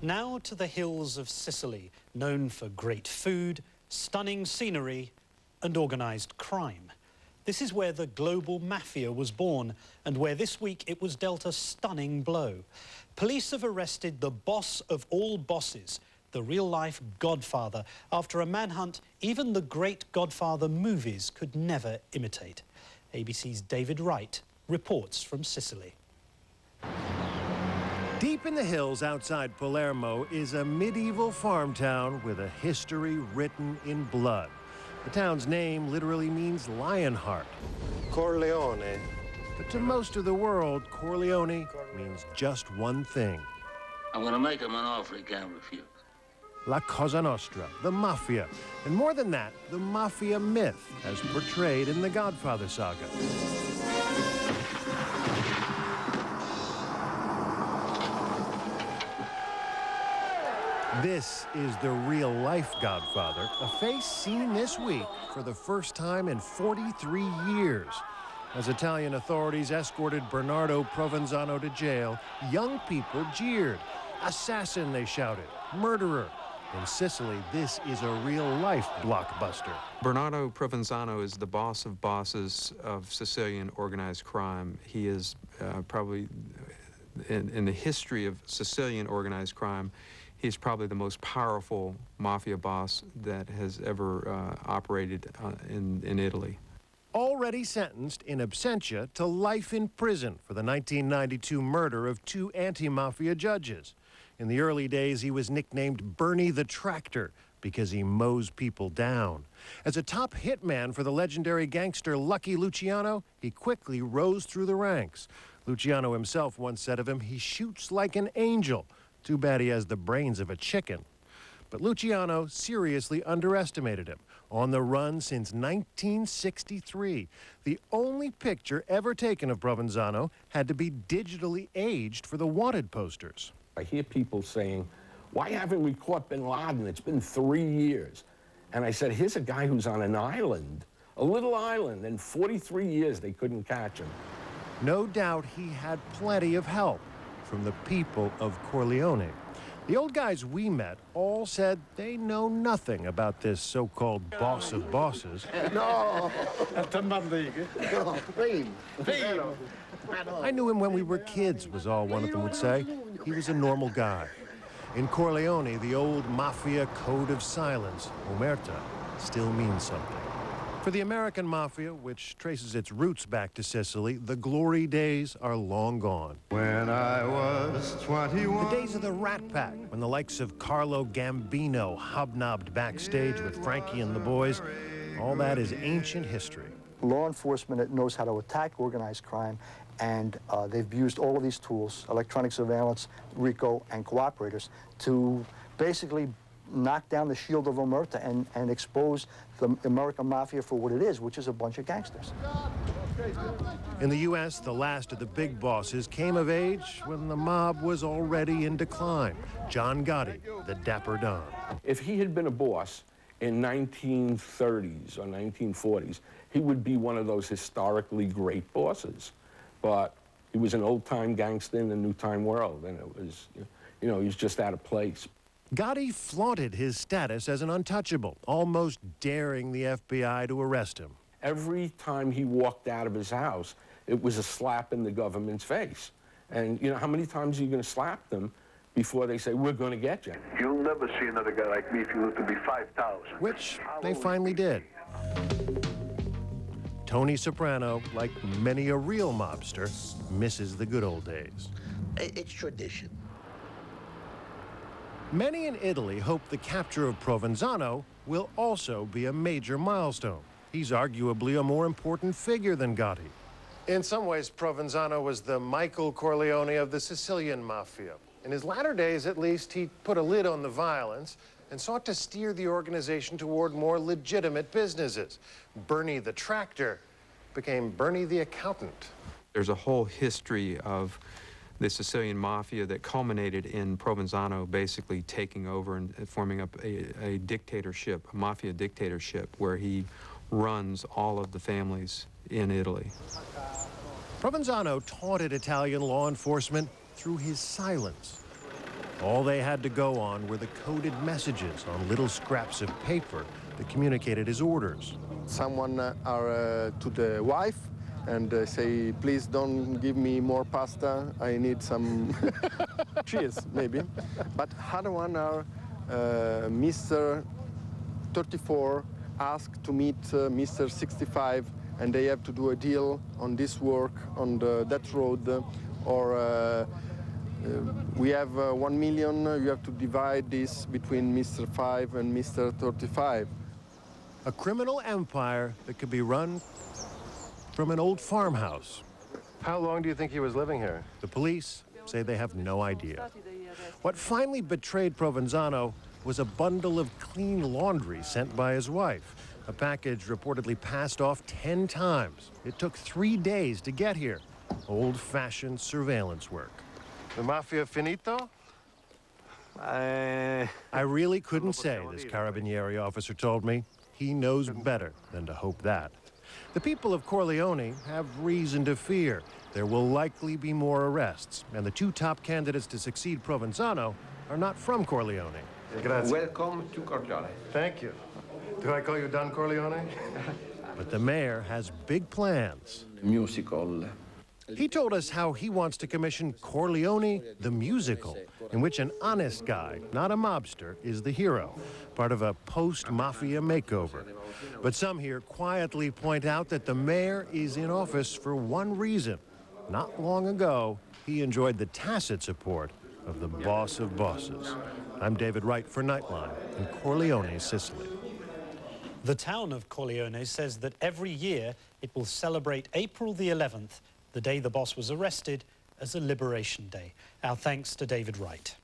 Now to the hills of Sicily, known for great food, stunning scenery and organised crime. This is where the global mafia was born and where this week it was dealt a stunning blow. Police have arrested the boss of all bosses, the real-life Godfather, after a manhunt even the great Godfather movies could never imitate. ABC's David Wright reports from Sicily. Deep in the hills outside Palermo is a medieval farm town with a history written in blood. The town's name literally means Lionheart. Corleone. But to most of the world, Corleone means just one thing. I'm going to make him an offer he can't refuse. La Cosa Nostra, the Mafia. And more than that, the Mafia myth as portrayed in the Godfather saga. This is the real-life Godfather, a face seen this week for the first time in 43 years. As Italian authorities escorted Bernardo Provenzano to jail, young people jeered. Assassin, they shouted. Murderer. In Sicily, this is a real-life blockbuster. Bernardo Provenzano is the boss of bosses of Sicilian organized crime. He is probably, in the history of Sicilian organized crime, he's probably the most powerful mafia boss that has ever operated in Italy. Already sentenced in absentia to life in prison for the 1992 murder of two anti-mafia judges. In the early days, he was nicknamed Bernie the Tractor because he mows people down. As a top hitman for the legendary gangster Lucky Luciano, he quickly rose through the ranks. Luciano himself once said of him, he shoots like an angel. Too bad he has the brains of a chicken. But Luciano seriously underestimated him. On the run since 1963, the only picture ever taken of Provenzano had to be digitally aged for the wanted posters. I hear people saying, why haven't we caught bin Laden? It's been 3 years. And I said, here's a guy who's on an island, a little island, and 43 years they couldn't catch him. No doubt he had plenty of help from the people of Corleone. The old guys we met all said they know nothing about this so-called boss of bosses. No. I knew him when we were kids, was all one of them would say. He was a normal guy. In Corleone, the old mafia code of silence, omerta, still means something. For the American mafia, which traces its roots back to Sicily, the glory days are long gone. When I was 21. The days of the Rat Pack, when the likes of Carlo Gambino hobnobbed backstage with Frankie and the boys, all that is ancient history. Law enforcement knows how to attack organized crime, and they've used all of these tools, electronic surveillance, RICO, and cooperators, to basically knock down the shield of omerta and expose the American mafia for what it is, which is a bunch of gangsters. In the U.S., the last of the big bosses came of age when the mob was already in decline. John Gotti, the Dapper Don. If he had been a boss in 1930s or 1940s, he would be one of those historically great bosses. But he was an old-time gangster in the new-time world, and it was, you know, he was just out of place. Gotti flaunted his status as an untouchable, almost daring the FBI to arrest him. Every time he walked out of his house, it was a slap in the government's face. And, you know, how many times are you going to slap them before they say, we're going to get you? You'll never see another guy like me if you live to be 5,000. Which they finally did. Tony Soprano, like many a real mobster, misses the good old days. It's tradition. Many in Italy hope the capture of Provenzano will also be a major milestone. He's arguably a more important figure than Gotti. In some ways, Provenzano was the Michael Corleone of the Sicilian Mafia. In his latter days, at least, he put a lid on the violence and sought to steer the organization toward more legitimate businesses. Bernie the Tractor became Bernie the Accountant. There's a whole history of the Sicilian Mafia that culminated in Provenzano basically taking over and forming up a dictatorship, a mafia dictatorship, where he runs all of the families in Italy. Provenzano taunted Italian law enforcement through his silence. All they had to go on were the coded messages on little scraps of paper that communicated his orders. Someone are to the wife and say, please don't give me more pasta. I need some cheese, maybe. But other one are Mr. 34 asked to meet Mr. 65, and they have to do a deal on this work on that road, or we have 1 million, you have to divide this between Mr. 5 and Mr. 35. A criminal empire that could be run from an old farmhouse. How long do you think he was living here? The police say they have no idea. What finally betrayed Provenzano was a bundle of clean laundry sent by his wife, a package reportedly passed off 10 times. It took 3 days to get here. Old-fashioned surveillance work. The mafia finito? I really couldn't say, this Carabinieri officer told me. He knows better than to hope that. The people of Corleone have reason to fear. There will likely be more arrests, and the two top candidates to succeed Provenzano are not from Corleone. Grazie. Welcome to Corleone. Thank you. Do I call you Don Corleone? But the mayor has big plans. Musical. He told us how he wants to commission Corleone the musical, in which an honest guy, not a mobster, is the hero, part of a post-mafia makeover. But some here quietly point out that the mayor is in office for one reason. Not long ago, he enjoyed the tacit support of the boss of bosses. I'm David Wright for Nightline in Corleone, Sicily. The town of Corleone says that every year it will celebrate April the 11th, the day the boss was arrested, as a Liberation Day. Our thanks to David Wright.